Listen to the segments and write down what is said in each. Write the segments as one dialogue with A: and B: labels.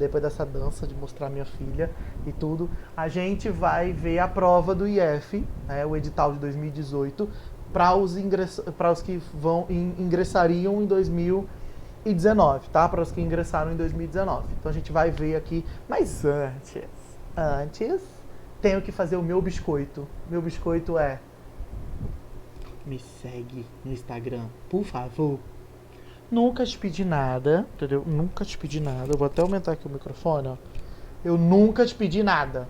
A: depois dessa dança de mostrar minha filha e tudo, a gente vai ver a prova do IF, né, o edital de 2018, para os que ingressariam em 2019, tá? Para os que ingressaram em 2019. Então a gente vai ver aqui, mas antes, tenho que fazer o meu biscoito. Meu biscoito é: me segue no Instagram, por favor. Nunca te pedi nada, entendeu? Nunca te pedi nada. Eu vou até aumentar aqui o microfone, ó. Eu nunca te pedi nada.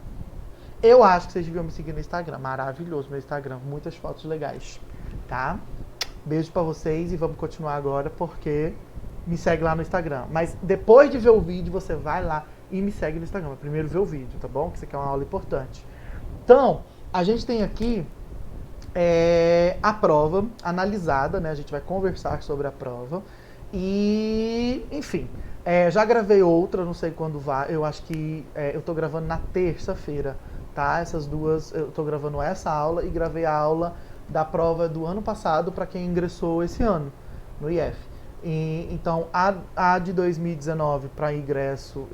A: Eu acho que vocês deviam me seguir no Instagram. Maravilhoso meu Instagram. Muitas fotos legais, tá? Beijo pra vocês e vamos continuar agora porque me segue lá no Instagram. Mas depois de ver o vídeo, você vai lá e me segue no Instagram. Primeiro ver o vídeo, tá bom? Que isso aqui é uma aula importante. Então, a gente tem aqui a prova analisada, né? A gente vai conversar sobre a prova. E, enfim, já gravei outra, não sei quando vai. Eu acho que eu tô gravando na terça-feira, tá? Essas duas, eu tô gravando essa aula e gravei a aula da prova do ano passado para quem ingressou esse ano no IF. Então, a de 2019 para ingresso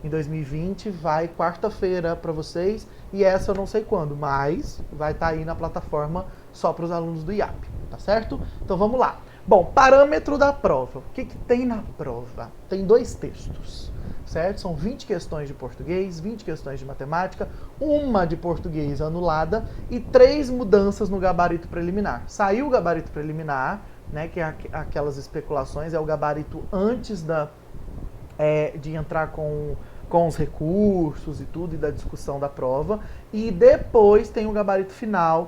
A: em 2020 vai quarta-feira para vocês e essa eu não sei quando, mas vai estar aí na plataforma só para os alunos do IAP, tá certo? Então vamos lá. Bom, parâmetro da prova. O que tem na prova? Tem 2 textos, certo? São 20 questões de português, 20 questões de matemática, uma de português anulada e 3 mudanças no gabarito preliminar. Saiu o gabarito preliminar, né, que é aquelas especulações, é o gabarito antes de entrar com os recursos e tudo, e da discussão da prova. E depois tem o gabarito final,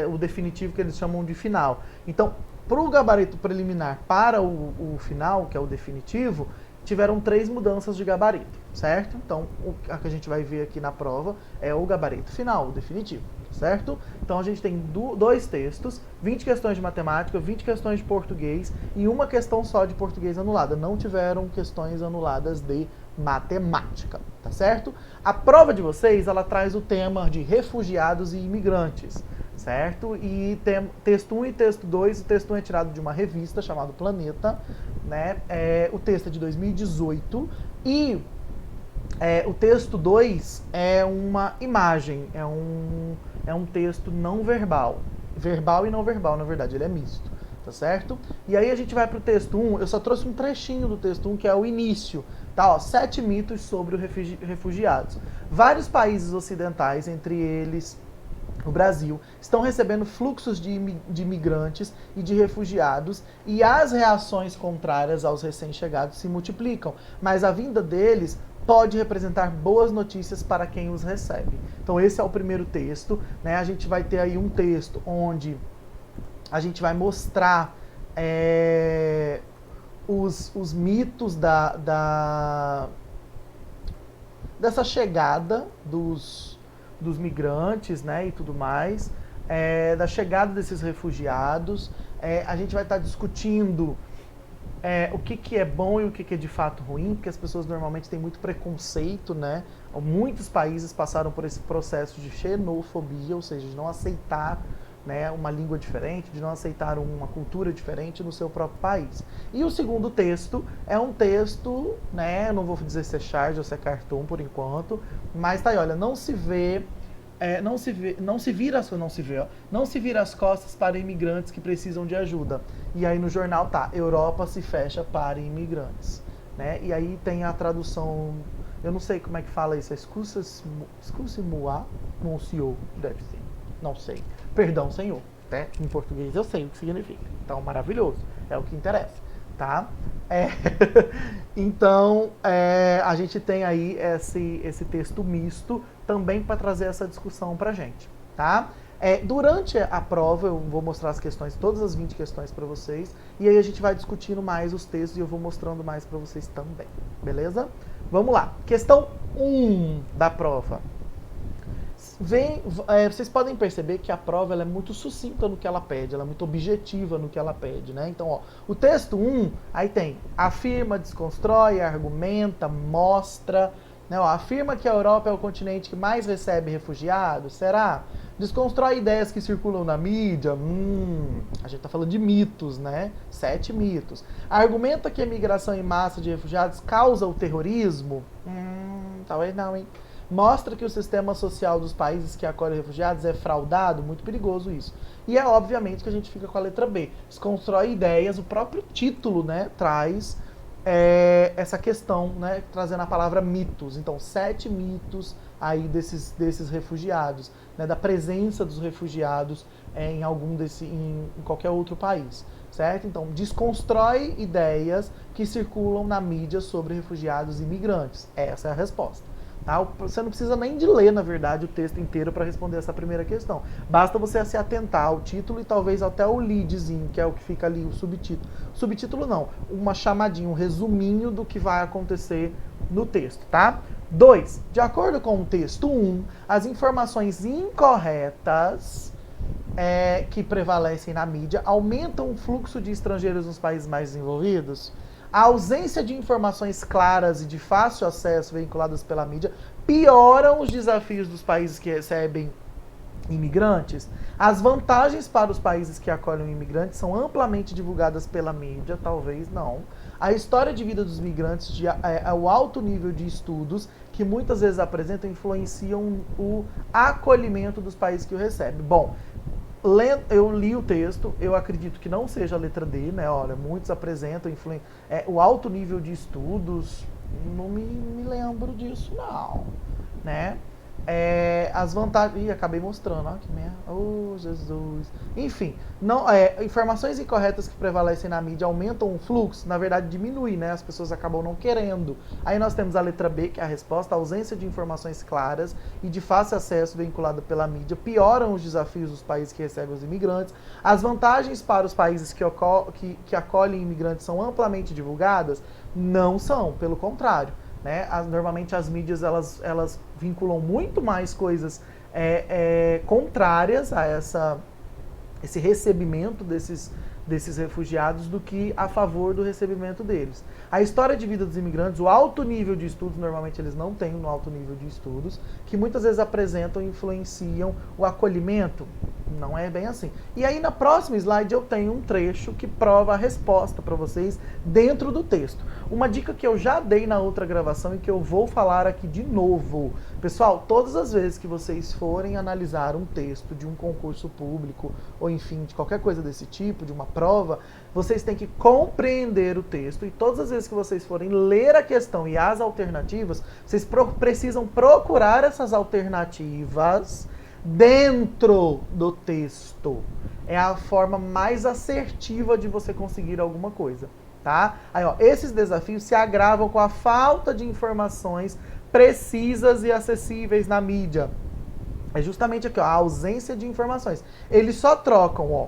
A: o definitivo, que eles chamam de final. Então, para o gabarito preliminar para o final, que é o definitivo, tiveram 3 mudanças de gabarito, certo? Então, a que a gente vai ver aqui na prova é o gabarito final, o definitivo, certo? Então, a gente tem 2 textos, 20 questões de matemática, 20 questões de português e uma questão só de português anulada. Não tiveram questões anuladas de matemática, tá certo? A prova de vocês, ela traz o tema de refugiados e imigrantes, certo? E tem texto 1 e texto 2, o texto 1 é tirado de uma revista chamada Planeta, né? O texto é de 2018 e o texto 2 é uma imagem, é um texto não verbal. Verbal e não verbal, na verdade, ele é misto, tá certo? E aí a gente vai pro texto 1, eu só trouxe um trechinho do texto 1, que é o início, tá? Ó, 7 mitos sobre os refugiados. Vários países ocidentais, entre eles o Brasil, estão recebendo fluxos de imigrantes e de refugiados e as reações contrárias aos recém-chegados se multiplicam, mas a vinda deles pode representar boas notícias para quem os recebe. Então esse é o primeiro texto, né? A gente vai ter aí um texto onde a gente vai mostrar os mitos dessa chegada dos migrantes, né, e tudo mais, da chegada desses refugiados. A gente vai estar discutindo o que é bom e o que é de fato ruim, porque as pessoas normalmente têm muito preconceito, né? Muitos países passaram por esse processo de xenofobia, ou seja, de não aceitar, né, uma língua diferente, de não aceitar uma cultura diferente no seu próprio país. E o segundo texto é um texto, né, não vou dizer se é charge ou se é cartoon por enquanto, mas tá aí, olha, não se vira as costas para imigrantes que precisam de ajuda. E aí no jornal tá, Europa se fecha para imigrantes, né? E aí tem a tradução, eu não sei como é que fala isso, excuse-moi, monsieur, deve ser, não sei. Perdão, senhor, né? Em português eu sei o que significa. Então, maravilhoso, é o que interessa, tá? Então, a gente tem aí esse texto misto também para trazer essa discussão pra gente, tá? Durante a prova eu vou mostrar as questões, todas as 20 questões para vocês, e aí a gente vai discutindo mais os textos e eu vou mostrando mais para vocês também, beleza? Vamos lá, questão 1 da prova. Vocês podem perceber que a prova ela é muito sucinta no que ela pede, ela é muito objetiva no que ela pede, né? Então, ó, o texto 1, aí tem afirma, desconstrói, argumenta, mostra, Né? Ó, afirma que a Europa é o continente que mais recebe refugiados. Será? Desconstrói ideias que circulam na mídia. A gente está falando de mitos, né? 7 mitos. Argumenta que a migração em massa de refugiados causa o terrorismo. Talvez não, hein? Mostra que o sistema social dos países que acolhem refugiados é fraudado. Muito perigoso isso. E é obviamente que a gente fica com a letra B. Desconstrói ideias. O próprio título, né, traz essa questão, né, trazendo a palavra mitos. Então, 7 mitos aí desses refugiados, né, da presença dos refugiados em qualquer outro país, certo? Então, desconstrói ideias que circulam na mídia sobre refugiados e imigrantes. Essa é a resposta. Tá? Você não precisa nem de ler, na verdade, o texto inteiro para responder essa primeira questão. Basta você se atentar ao título e talvez até o leadzinho, que é o que fica ali, o subtítulo. Subtítulo não, uma chamadinha, um resuminho do que vai acontecer no texto, tá? 2. De acordo com o texto 1, as informações incorretas que prevalecem na mídia aumentam o fluxo de estrangeiros nos países mais desenvolvidos. A ausência de informações claras e de fácil acesso veiculadas pela mídia pioram os desafios dos países que recebem imigrantes. As vantagens para os países que acolhem imigrantes são amplamente divulgadas pela mídia, talvez não. A história de vida dos migrantes, o alto nível de estudos que muitas vezes apresentam, influenciam o acolhimento dos países que o recebem. Bom, eu li o texto, eu acredito que não seja a letra D, né? Olha, muitos apresentam o alto nível de estudos, não me lembro disso, não, né? As vantagens... Ih, acabei mostrando, ó, que merda. Oh, Jesus. Enfim, informações incorretas que prevalecem na mídia aumentam o fluxo, na verdade diminui, né? As pessoas acabam não querendo. Aí nós temos a letra B, que é a resposta, a ausência de informações claras e de fácil acesso vinculado pela mídia pioram os desafios dos países que recebem os imigrantes. As vantagens para os países que acolhem imigrantes são amplamente divulgadas? Não são, pelo contrário. Né? Normalmente as mídias elas vinculam muito mais coisas contrárias a esse recebimento desses refugiados do que a favor do recebimento deles. A história de vida dos imigrantes, o alto nível de estudos, normalmente eles não têm um alto nível de estudos, que muitas vezes apresentam e influenciam o acolhimento. Não é bem assim. E aí na próxima slide eu tenho um trecho que prova a resposta para vocês dentro do texto. Uma dica que eu já dei na outra gravação e que eu vou falar aqui de novo. Pessoal, todas as vezes que vocês forem analisar um texto de um concurso público, ou enfim, de qualquer coisa desse tipo, de uma prova, vocês têm que compreender o texto e todas as vezes que vocês forem ler a questão e as alternativas, vocês precisam procurar essas alternativas dentro do texto. É a forma mais assertiva de você conseguir alguma coisa, tá? Aí, ó, esses desafios se agravam com a falta de informações precisas e acessíveis na mídia. É justamente aqui, ó, a ausência de informações. Eles só trocam, ó,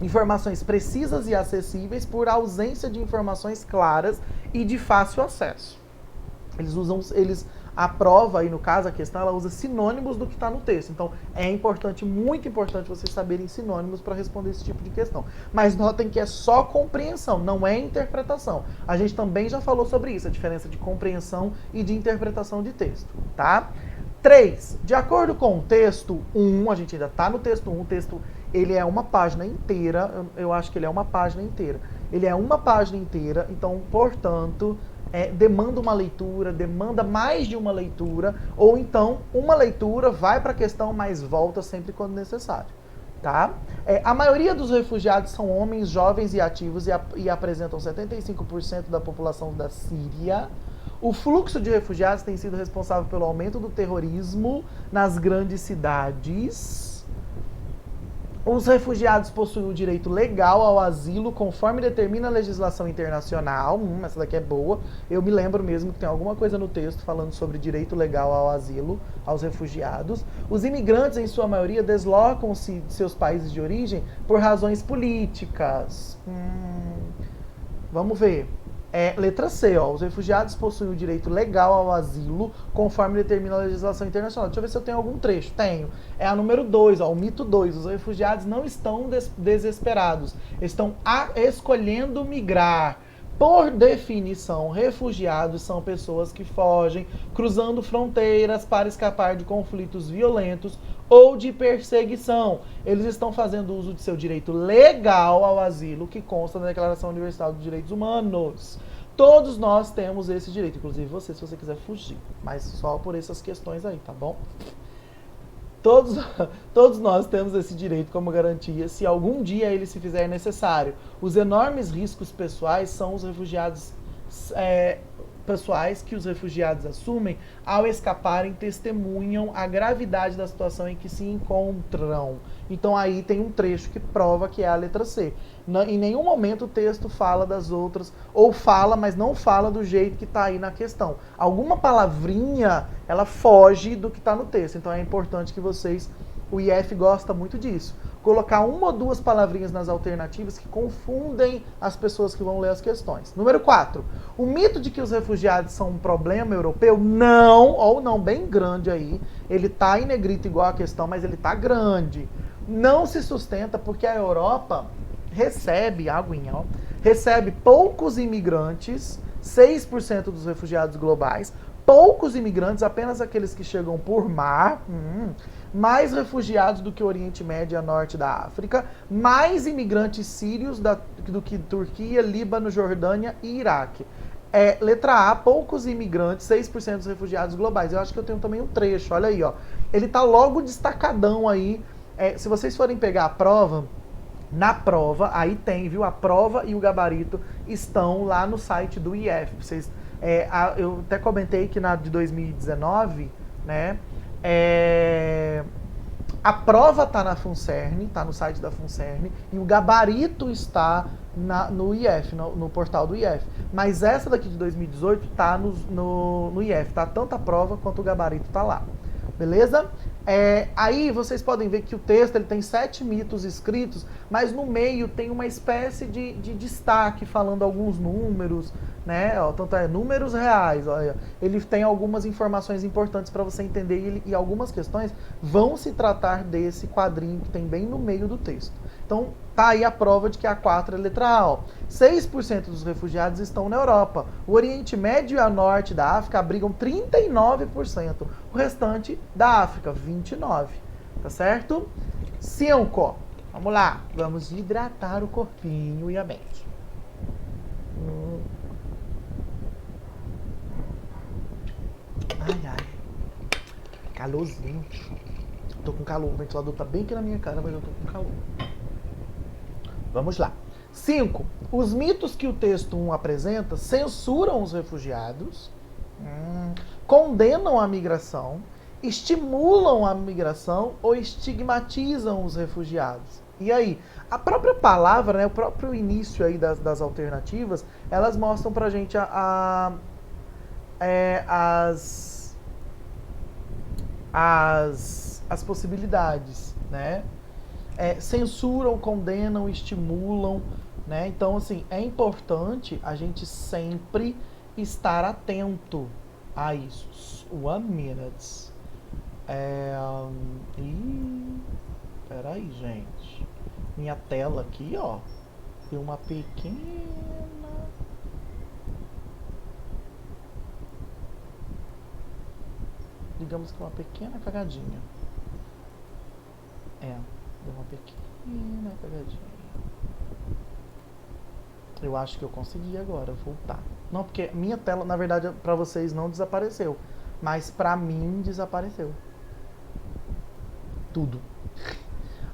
A: informações precisas e acessíveis por ausência de informações claras e de fácil acesso. A prova, aí no caso, a questão, ela usa sinônimos do que está no texto. Então, é importante, muito importante vocês saberem sinônimos para responder esse tipo de questão. Mas notem que é só compreensão, não é interpretação. A gente também já falou sobre isso, a diferença de compreensão e de interpretação de texto, tá? 3. De acordo com o texto 1, a gente ainda está no texto 1, o texto ele é uma página inteira, eu acho que ele é uma página inteira. Ele é uma página inteira, então, portanto... demanda uma leitura, demanda mais de uma leitura, ou então uma leitura, vai para a questão, mas volta sempre quando necessário. Tá? A maioria dos refugiados são homens jovens e ativos e apresentam 75% da população da Síria. O fluxo de refugiados tem sido responsável pelo aumento do terrorismo nas grandes cidades. Os refugiados possuem o direito legal ao asilo, conforme determina a legislação internacional. Essa daqui é boa. Eu me lembro mesmo que tem alguma coisa no texto falando sobre direito legal ao asilo aos refugiados. Os imigrantes, em sua maioria, deslocam-se de seus países de origem por razões políticas. Vamos ver. Letra C, ó, os refugiados possuem o direito legal ao asilo, conforme determina a legislação internacional. Deixa eu ver se eu tenho algum trecho. Tenho. É a número 2, ó, o mito 2. Os refugiados não estão desesperados, estão escolhendo migrar. Por definição, refugiados são pessoas que fogem, cruzando fronteiras para escapar de conflitos violentos ou de perseguição. Eles estão fazendo uso de seu direito legal ao asilo, que consta na Declaração Universal dos Direitos Humanos. Todos nós temos esse direito, inclusive você, se você quiser fugir, mas só por essas questões aí, tá bom? Todos nós temos esse direito como garantia, se algum dia ele se fizer necessário. Os enormes riscos pessoais são os refugiados pessoais que os refugiados assumem ao escaparem testemunham a gravidade da situação em que se encontram. Então aí tem um trecho que prova que é a letra C. Em nenhum momento o texto fala das outras, ou fala, mas não fala do jeito que está aí na questão. Alguma palavrinha, ela foge do que está no texto. Então é importante que vocês, o IF gosta muito disso, colocar uma ou duas palavrinhas nas alternativas que confundem as pessoas que vão ler as questões. Número 4. O mito de que os refugiados são um problema europeu, não, ou não, bem grande aí. Ele tá em negrito igual a questão, mas ele tá grande. Não se sustenta porque a Europa recebe, aguinha, ó, recebe poucos imigrantes, 6% dos refugiados globais, poucos imigrantes, apenas aqueles que chegam por mar, mais refugiados do que o Oriente Médio e a Norte da África, mais imigrantes sírios do que Turquia, Líbano, Jordânia e Iraque. Letra A, poucos imigrantes, 6% dos refugiados globais. Eu acho que eu tenho também um trecho, olha aí, ó. Ele tá logo destacadão aí. Se vocês forem pegar a prova, na prova, aí tem, viu? A prova e o gabarito estão lá no site do IF. Eu até comentei que na de 2019, né? A prova está na FUNCERN, está no site da FUNCERN, e o gabarito está no IF, no portal do IF. Mas essa daqui de 2018 está no IF, tá? Tanto a prova quanto o gabarito está lá. Beleza? Aí vocês podem ver que o texto ele tem 7 mitos escritos, mas no meio tem uma espécie de destaque falando alguns números, né? Ó, tanto números reais. Olha, ele tem algumas informações importantes para você entender e algumas questões vão se tratar desse quadrinho que tem bem no meio do texto. Então tá aí a prova de que a 4 é letra A. Ó. 6% dos refugiados estão na Europa. O Oriente Médio e a Norte da África abrigam 39%. O restante da África, 29%. Tá certo? 5. Vamos lá. Vamos hidratar o corpinho e a mente. Ai. Calorzinho. Tô com calor. O ventilador tá bem aqui na minha cara, mas eu tô com calor. Vamos lá. 5. Os mitos que o texto 1 apresenta censuram os refugiados, condenam a migração, estimulam a migração ou estigmatizam os refugiados. E aí, a própria palavra, né, o próprio início aí das alternativas, elas mostram pra gente as possibilidades, né? Censuram, condenam, estimulam, né? Então, assim, é importante a gente sempre estar atento a isso. 1 minute. Peraí, gente. Minha tela aqui, ó, tem uma pequena... digamos que uma pequena cagadinha. Deu uma pequena cagadinha. Eu acho que eu consegui agora voltar. Não, porque minha tela, na verdade, para vocês não desapareceu. Mas para mim desapareceu. Tudo.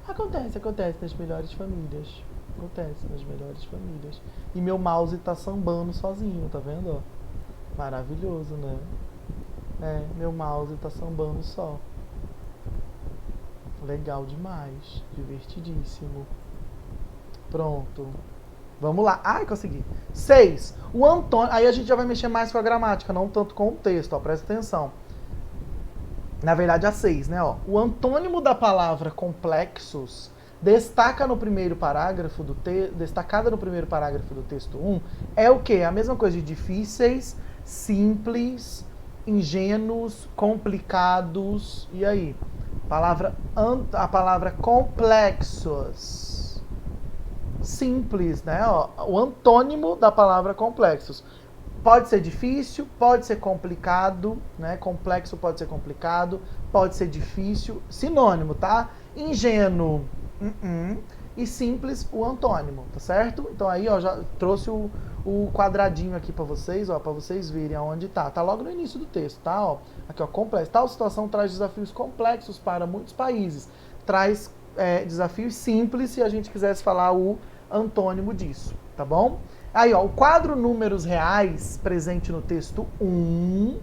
A: Acontece nas melhores famílias. Acontece nas melhores famílias. E meu mouse tá sambando sozinho, tá vendo? Maravilhoso, né? Meu mouse tá sambando só. Legal demais. Divertidíssimo. Pronto. Vamos lá. Ai, consegui. 6. O Antônimo... Aí a gente já vai mexer mais com a gramática, não tanto com o texto, ó. Presta atenção. Na verdade, a 6, né? Ó. O antônimo da palavra complexos destacada no primeiro parágrafo do texto 1 é o quê? A mesma coisa de difíceis, simples, ingênuos, complicados. E aí? A palavra complexos. simples, né? Ó, o antônimo da palavra complexos. Pode ser difícil, pode ser complicado, né? Complexo pode ser complicado, pode ser difícil. Sinônimo, tá? Ingênuo, e simples, o antônimo, tá certo? Então aí, ó, já trouxe o quadradinho aqui para vocês, ó, para vocês verem aonde tá. Tá logo no início do texto, tá? Ó, aqui, ó, complexo. Tal situação traz desafios complexos para muitos países. Traz desafios simples se a gente quisesse falar o antônimo disso, tá bom? Aí, ó, o quadro números reais, presente no texto 1,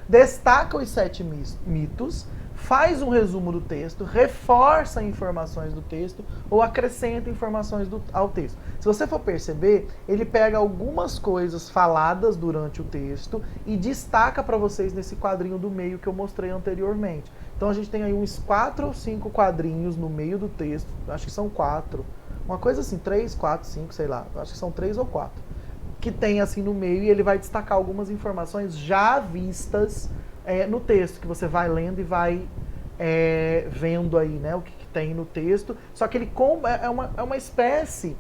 A: destaca os 7 mitos, faz um resumo do texto, reforça informações do texto ou acrescenta informações ao texto. Se você for perceber, ele pega algumas coisas faladas durante o texto e destaca para vocês nesse quadrinho do meio que eu mostrei anteriormente. Então a gente tem aí uns 4 ou 5 quadrinhos no meio do texto, acho que são 4, uma coisa assim, 3, 4, 5, sei lá, acho que são 3 ou 4, que tem assim no meio, e ele vai destacar algumas informações já vistas no texto, que você vai lendo e vai vendo aí, né, o que tem no texto. Só que ele é uma espécie,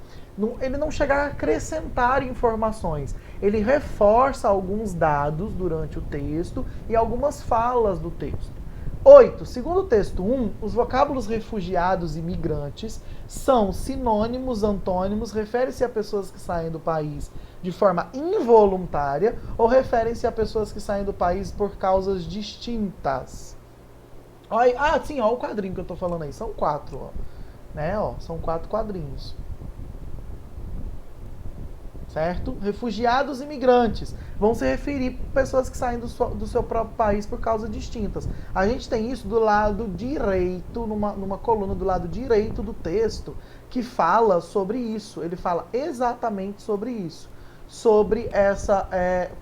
A: ele não chega a acrescentar informações, ele reforça alguns dados durante o texto e algumas falas do texto. 8. Segundo o texto 1, os vocábulos refugiados e migrantes são sinônimos, antônimos, referem-se a pessoas que saem do país de forma involuntária ou referem-se a pessoas que saem do país por causas distintas. Ah, sim, ó, o quadrinho que eu tô falando aí. São 4, ó. Né, ó, são 4 quadrinhos. Certo? Refugiados e migrantes vão se referir a pessoas que saem do seu próprio país por causas distintas. A gente tem isso do lado direito, numa coluna do lado direito do texto, que fala sobre isso. Ele fala exatamente sobre isso. Sobre essa,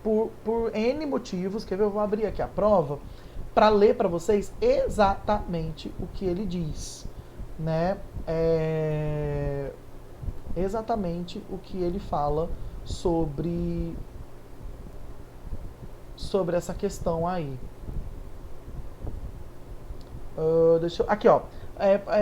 A: por N motivos, quer ver? Eu vou abrir aqui a prova para ler para vocês exatamente o que ele diz, né? Exatamente o que ele fala sobre essa questão aí. Aqui, ó.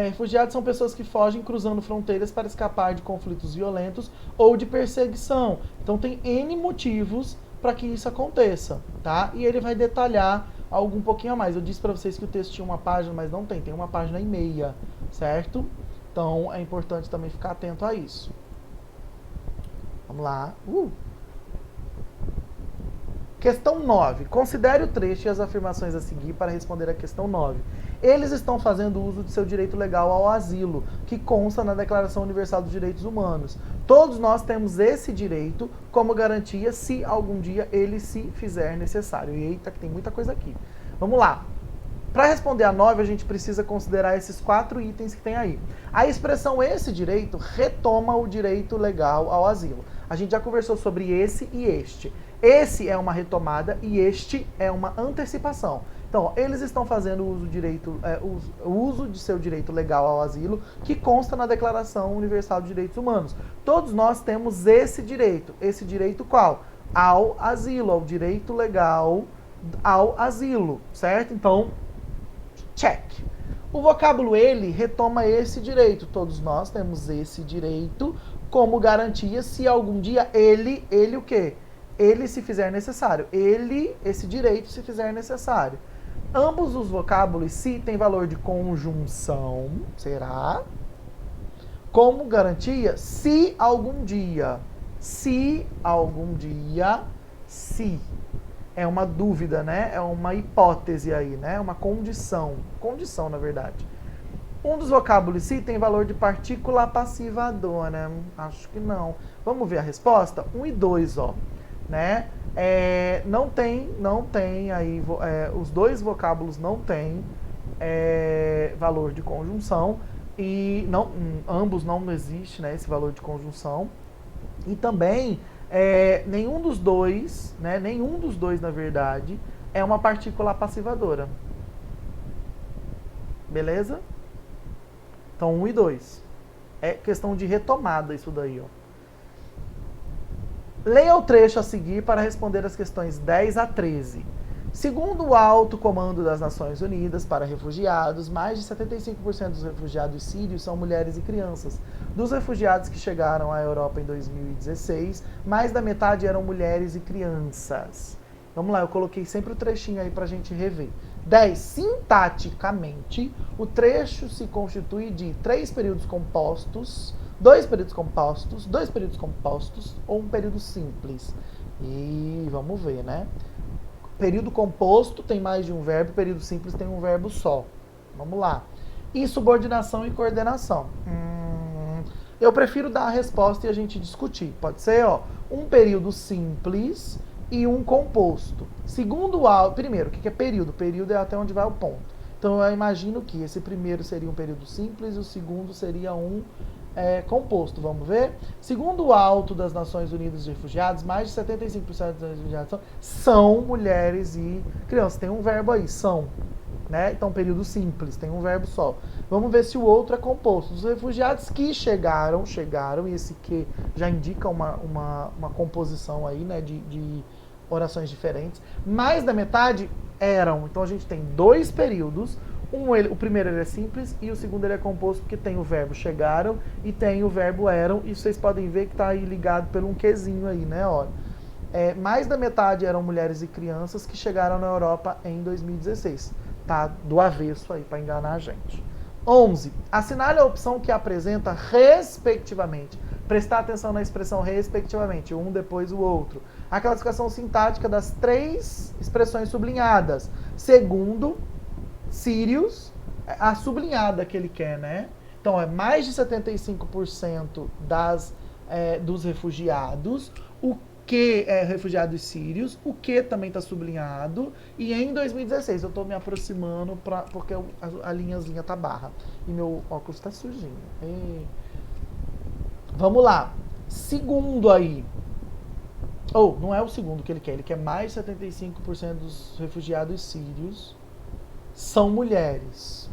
A: Refugiados são pessoas que fogem cruzando fronteiras para escapar de conflitos violentos ou de perseguição. Então tem N motivos para que isso aconteça, tá? E ele vai detalhar algo um pouquinho a mais. Eu disse para vocês que o texto tinha uma página, mas não tem. Tem uma página e meia, certo? Então é importante também ficar atento a isso. Vamos lá. Questão 9. Considere o trecho e as afirmações a seguir para responder a questão 9. Eles estão fazendo uso de seu direito legal ao asilo, que consta na Declaração Universal dos Direitos Humanos. Todos nós temos esse direito como garantia se algum dia ele se fizer necessário. E eita, que tem muita coisa aqui. Vamos lá. Para responder a 9, a gente precisa considerar esses 4 itens que tem aí. A expressão esse direito retoma o direito legal ao asilo. A gente já conversou sobre esse e este. Esse é uma retomada e este é uma antecipação. Então, eles estão fazendo uso de seu direito legal ao asilo, que consta na Declaração Universal dos Direitos Humanos. Todos nós temos esse direito. Esse direito qual? Ao asilo, ao direito legal ao asilo, certo? Então, check. O vocábulo ele retoma esse direito. Todos nós temos esse direito como garantia se algum dia ele o quê? Ele se fizer necessário. Esse direito se fizer necessário. Ambos os vocábulos se têm valor de conjunção, será? Como garantia, se algum dia. Se algum dia, se. É uma dúvida, né? É uma hipótese aí, né? Uma condição. Condição, na verdade. Um dos vocábulos se tem valor de partícula passivadora. Acho que não. Vamos ver a resposta? 1 e 2, ó. Né? Não tem aí, os dois vocábulos não têm valor de conjunção e ambos não existe, né, esse valor de conjunção. E também nenhum dos dois, na verdade, é uma partícula passivadora. Beleza? Então 1 e 2. É questão de retomada isso daí, ó. Leia o trecho a seguir para responder as questões 10 a 13. Segundo o alto comando das Nações Unidas para refugiados, mais de 75% dos refugiados sírios são mulheres e crianças. Dos refugiados que chegaram à Europa em 2016, mais da metade eram mulheres e crianças. Vamos lá, eu coloquei sempre o trechinho aí para a gente rever. 10. Sintaticamente, o trecho se constitui de 3 períodos compostos, 2 períodos compostos, 2 períodos compostos ou um período simples. E vamos ver, né? Período composto tem mais de um verbo, período simples tem um verbo só. Vamos lá. Insubordinação e coordenação. Eu prefiro dar a resposta e a gente discutir. Pode ser, ó, um período simples e um composto. Segundo o primeiro, o que é período? Período é até onde vai o ponto. Então eu imagino que esse primeiro seria um período simples e o segundo seria um composto. Vamos ver? Segundo o alto das Nações Unidas de Refugiados, mais de 75% dos refugiados são mulheres e crianças. Tem um verbo aí, são. Né? Então, período simples, tem um verbo só. Vamos ver se o outro é composto. Os refugiados que chegaram, e esse que já indica uma composição aí, né, de orações diferentes. Mais da metade eram. Então, a gente tem 2 períodos. O primeiro ele é simples e o segundo ele é composto porque tem o verbo chegaram e tem o verbo eram. E vocês podem ver que está aí ligado pelo um quezinho aí, né? Olha. Mais da metade eram mulheres e crianças que chegaram na Europa em 2016. Tá do avesso aí para enganar a gente. 11. Assinale a opção que apresenta respectivamente. Prestar atenção na expressão respectivamente, um depois o outro. A classificação sintática das 3 expressões sublinhadas. Segundo sírios, a sublinhada que ele quer, né? Então, é mais de 75% dos refugiados, o que é refugiados sírios, o que também está sublinhado, e em 2016, eu estou me aproximando porque a linhazinha tá barra, e meu óculos está sujinho. Vamos lá. Segundo aí, não é o segundo que ele quer mais de 75% dos refugiados sírios são mulheres.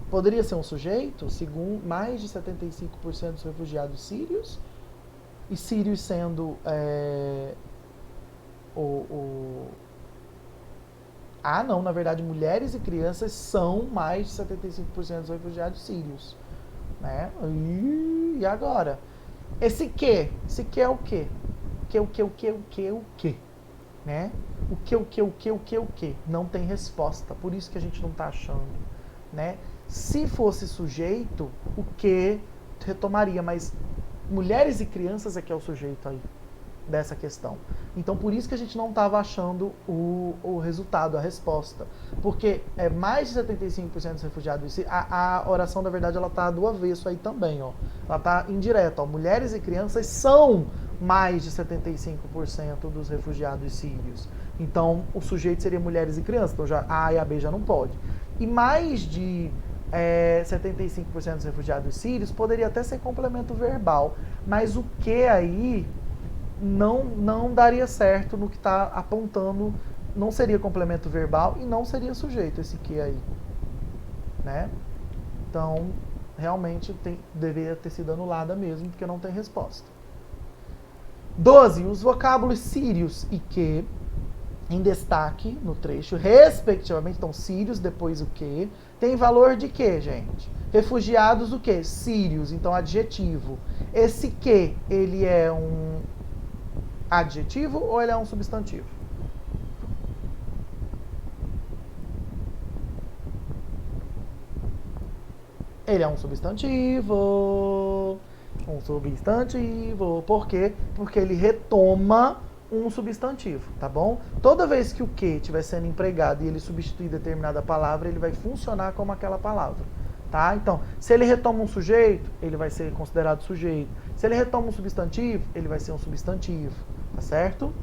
A: Poderia ser um sujeito, segundo mais de 75% dos refugiados sírios, e sírios sendo não, na verdade, mulheres e crianças são mais de 75% dos refugiados sírios. Né? E agora? Esse que é o quê? O que? Né? O que? Não tem resposta. Por isso que a gente não está achando. Né? Se fosse sujeito, o que retomaria, mas mulheres e crianças é que é o sujeito aí dessa questão. Então, por isso que a gente não estava achando o resultado, a resposta. Porque mais de 75% dos refugiados... A oração, na verdade, ela está do avesso aí também. Ó. Ela está indireta. Ó. Mulheres e crianças são mais de 75% dos refugiados sírios. Então, o sujeito seria mulheres e crianças. Então, já, a e a B já não pode. E mais de 75% dos refugiados sírios poderia até ser complemento verbal. Mas o que aí não daria certo no que está apontando, não seria complemento verbal e não seria sujeito esse que aí, né? Então, realmente deveria ter sido anulada mesmo, porque não tem resposta. 12. Os vocábulos sírios e que, em destaque no trecho, respectivamente, então sírios, depois o que, tem valor de que, gente? Refugiados o que? Sírios, então adjetivo. Esse que, ele é um adjetivo ou ele é um substantivo? Ele é um substantivo. Um substantivo. Por quê? Porque ele retoma um substantivo, tá bom? Toda vez que o que estiver sendo empregado e ele substituir determinada palavra, ele vai funcionar como aquela palavra, tá? Então, se ele retoma um sujeito, ele vai ser considerado sujeito. Se ele retoma um substantivo, ele vai ser um substantivo, tá certo?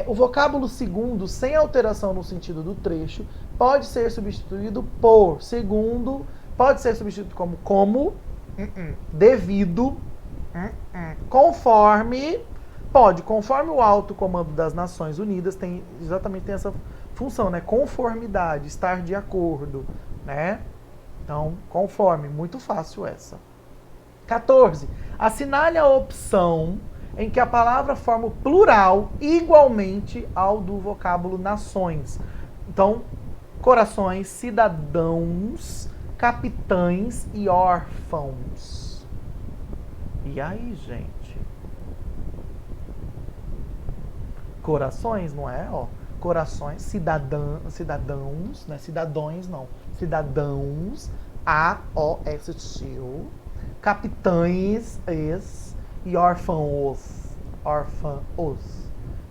A: O vocábulo segundo, sem alteração no sentido do trecho, pode ser substituído por segundo, pode ser substituído como, devido, conforme, conforme o alto comando das Nações Unidas tem essa função, né? Conformidade, estar de acordo, né? Então, conforme, muito fácil essa. 14. Assinale a opção em que a palavra forma o plural igualmente ao do vocábulo nações. Então, corações, cidadãos, capitães e órfãos. E aí, gente? Corações, não é? Ó, corações, cidadãos, não é cidadões, não. Cidadãos, A-O-S-T, capitães, e órfãos.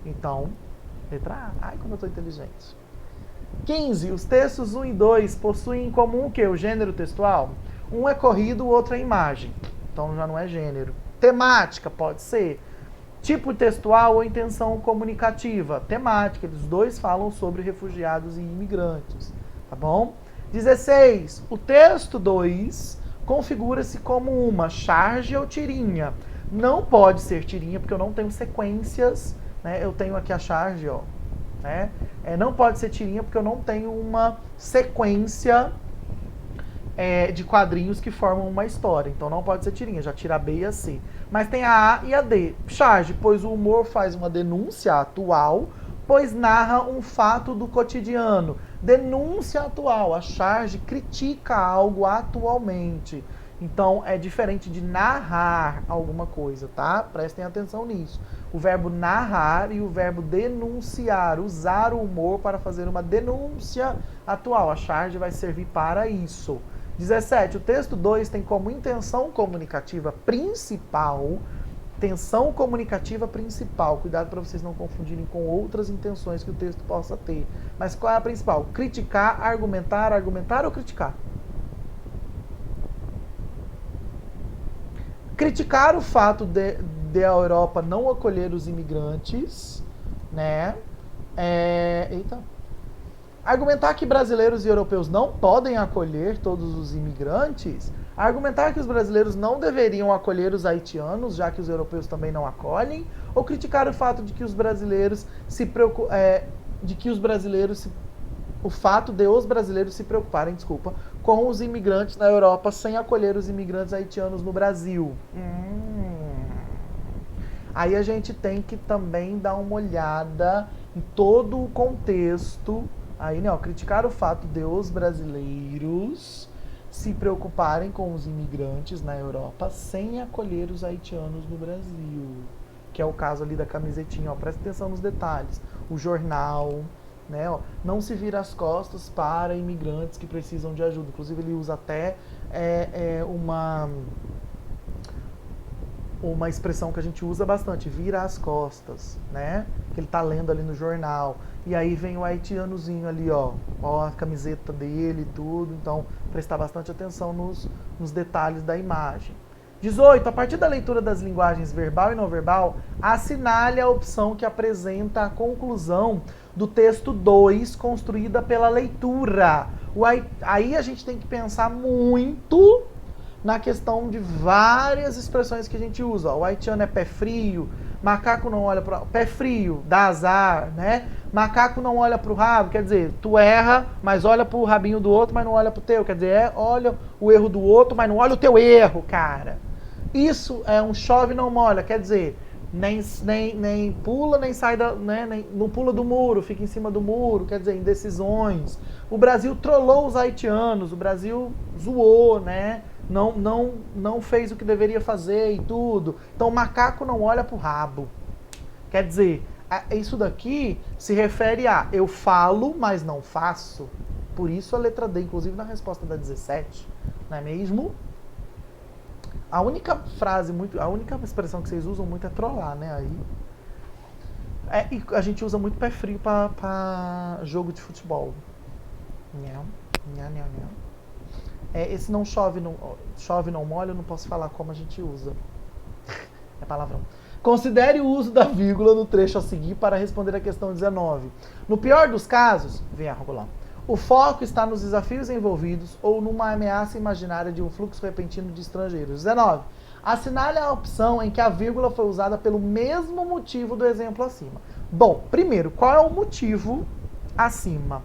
A: Então, letra A. Ai, como eu tô inteligente. 15. Os textos 1 e 2 possuem em comum o quê? O gênero textual? Um é corrido, o outro é imagem. Então já não é gênero. Temática, pode ser. Tipo textual ou intenção comunicativa. Temática, eles dois falam sobre refugiados e imigrantes. Tá bom? 16. O texto 2 configura-se como uma charge ou tirinha. Não pode ser tirinha, porque eu não tenho sequências. Né? Eu tenho aqui a charge, ó. Né? Não pode ser tirinha, porque eu não tenho uma sequência de quadrinhos que formam uma história. Então não pode ser tirinha, já tira a B e a C. Mas tem a A e a D. Charge, pois o humor faz uma denúncia atual, pois narra um fato do cotidiano. Denúncia atual. A charge critica algo atualmente. Então é diferente de narrar alguma coisa, tá? Prestem atenção nisso. O verbo narrar e o verbo denunciar. Usar o humor para fazer uma denúncia atual. A charge vai servir para isso. 17. O texto 2 tem como intenção comunicativa principal. Intenção comunicativa principal. Cuidado para vocês não confundirem com outras intenções que o texto possa ter. Mas qual é a principal? Criticar, argumentar ou criticar? Criticar o fato de a Europa não acolher os imigrantes, né? Argumentar que brasileiros e europeus não podem acolher todos os imigrantes. Argumentar que os brasileiros não deveriam acolher os haitianos, já que os europeus também não acolhem. Ou criticar o fato de que os brasileiros se preocupam, o fato de os brasileiros se preocuparem, com os imigrantes na Europa sem acolher os imigrantes haitianos no Brasil. Aí a gente tem que também dar uma olhada em todo o contexto. Aí, né, ó, criticar o fato de os brasileiros se preocuparem com os imigrantes na Europa sem acolher os haitianos no Brasil. Que é o caso ali da camisetinha, ó, presta atenção nos detalhes. O jornal, né, ó, não se vira as costas para imigrantes que precisam de ajuda. Inclusive ele usa até uma expressão que a gente usa bastante, vira as costas, né? Que ele tá lendo ali no jornal. E aí vem o haitianozinho ali, ó a camiseta dele e tudo. Então, prestar bastante atenção nos detalhes da imagem. 18. A partir da leitura das linguagens verbal e não verbal, assinale a opção que apresenta a conclusão do texto 2, construída pela leitura. Aí a gente tem que pensar muito na questão de várias expressões que a gente usa. O haitiano é pé frio, macaco não olha para... Pé frio, dá azar, né? Macaco não olha para o rabo, quer dizer, tu erra, mas olha para o rabinho do outro, mas não olha para o teu. Quer dizer, olha o erro do outro, mas não olha o teu erro, cara. Isso é um chove não molha, quer dizer, nem pula, nem sai não pula do muro, fica em cima do muro, quer dizer, indecisões. O Brasil trollou os haitianos, o Brasil zoou, né? Não fez o que deveria fazer e tudo. Então, o macaco não olha pro rabo. Quer dizer, isso daqui se refere a eu falo, mas não faço. Por isso a letra D, inclusive na resposta da 17, não é mesmo? A única expressão que vocês usam muito é trollar, né? Aí. E a gente usa muito pé frio para jogo de futebol. Esse não chove não molha, eu não posso falar como a gente usa. É palavrão. Considere o uso da vírgula no trecho a seguir para responder a questão 19. No pior dos casos, o foco está nos desafios envolvidos ou numa ameaça imaginária de um fluxo repentino de estrangeiros. 19. Assinale a opção em que a vírgula foi usada pelo mesmo motivo do exemplo acima. Bom, primeiro, qual é o motivo acima?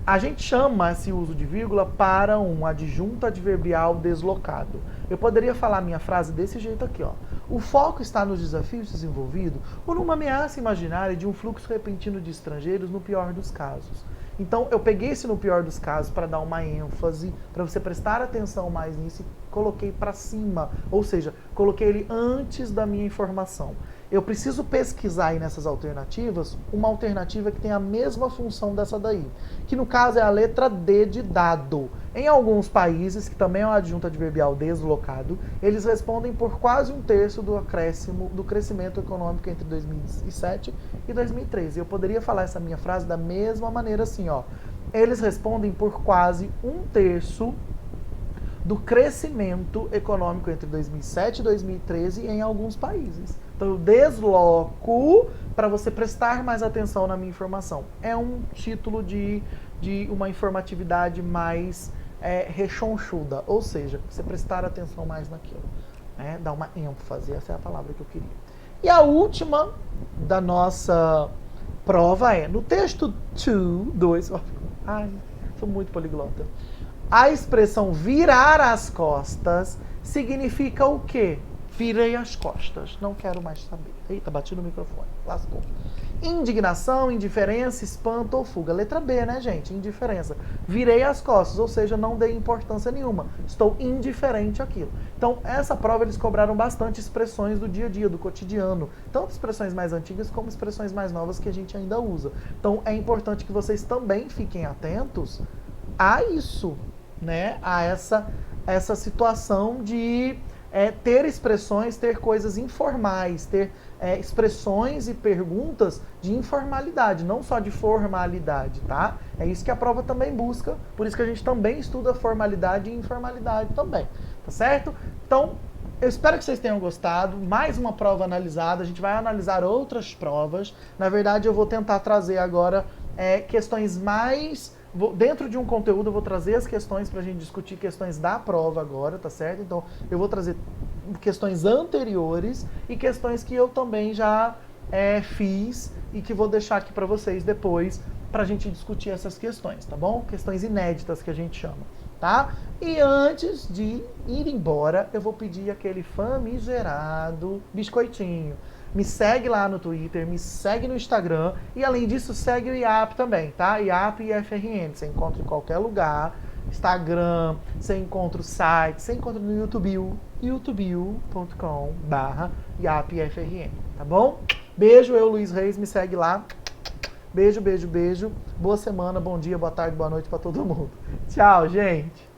A: A gente chama esse uso de vírgula para um adjunto adverbial deslocado. Eu poderia falar minha frase desse jeito aqui, ó. O foco está nos desafios desenvolvidos ou numa ameaça imaginária de um fluxo repentino de estrangeiros no pior dos casos. Então, eu peguei esse no pior dos casos para dar uma ênfase, para você prestar atenção mais nisso e coloquei para cima, ou seja, coloquei ele antes da minha informação. Eu preciso pesquisar aí nessas alternativas uma alternativa que tem a mesma função dessa daí, que no caso é a letra D de dado. Em alguns países, que também é um adjunto adverbial deslocado, eles respondem por quase um terço do acréscimo do crescimento econômico entre 2007 e 2013. Eu poderia falar essa minha frase da mesma maneira assim, ó. Eles respondem por quase um terço do crescimento econômico entre 2007 e 2013 em alguns países. Então eu desloco para você prestar mais atenção na minha informação. É um título de uma informatividade mais rechonchuda, ou seja, você prestar atenção mais naquilo. Né? Dar uma ênfase, essa é a palavra que eu queria. E a última da nossa prova é, no texto 2, ai, sou muito poliglota. A expressão virar as costas significa o quê? Virei as costas, não quero mais saber. Eita, bati no microfone, lascou. Indignação, indiferença, espanto ou fuga. Letra B, né, gente? Indiferença. Virei as costas, ou seja, não dei importância nenhuma. Estou indiferente àquilo. Então, essa prova eles cobraram bastante expressões do dia a dia, do cotidiano. Tanto expressões mais antigas como expressões mais novas que a gente ainda usa. Então, é importante que vocês também fiquem atentos a isso, né? A essa situação de ter expressões, ter coisas informais, ter expressões e perguntas de informalidade, não só de formalidade, tá? É isso que a prova também busca, por isso que a gente também estuda formalidade e informalidade também, tá certo? Então, eu espero que vocês tenham gostado. Mais uma prova analisada, a gente vai analisar outras provas. Na verdade, eu vou tentar trazer agora questões mais... Dentro de um conteúdo eu vou trazer as questões para a gente discutir questões da prova agora, tá certo? Então eu vou trazer questões anteriores e questões que eu também já fiz e que vou deixar aqui para vocês depois para a gente discutir essas questões, tá bom? Questões inéditas que a gente chama, tá? E antes de ir embora, eu vou pedir aquele famigerado biscoitinho. Me segue lá no Twitter, me segue no Instagram e além disso segue o IAP também, tá? IAP e FRN, você encontra em qualquer lugar, Instagram, você encontra o site, você encontra no YouTube, youtube.com/IAPFRN, tá bom? Beijo, eu, Luiz Reis, me segue lá. Beijo, beijo, beijo. Boa semana, bom dia, boa tarde, boa noite pra todo mundo. Tchau, gente!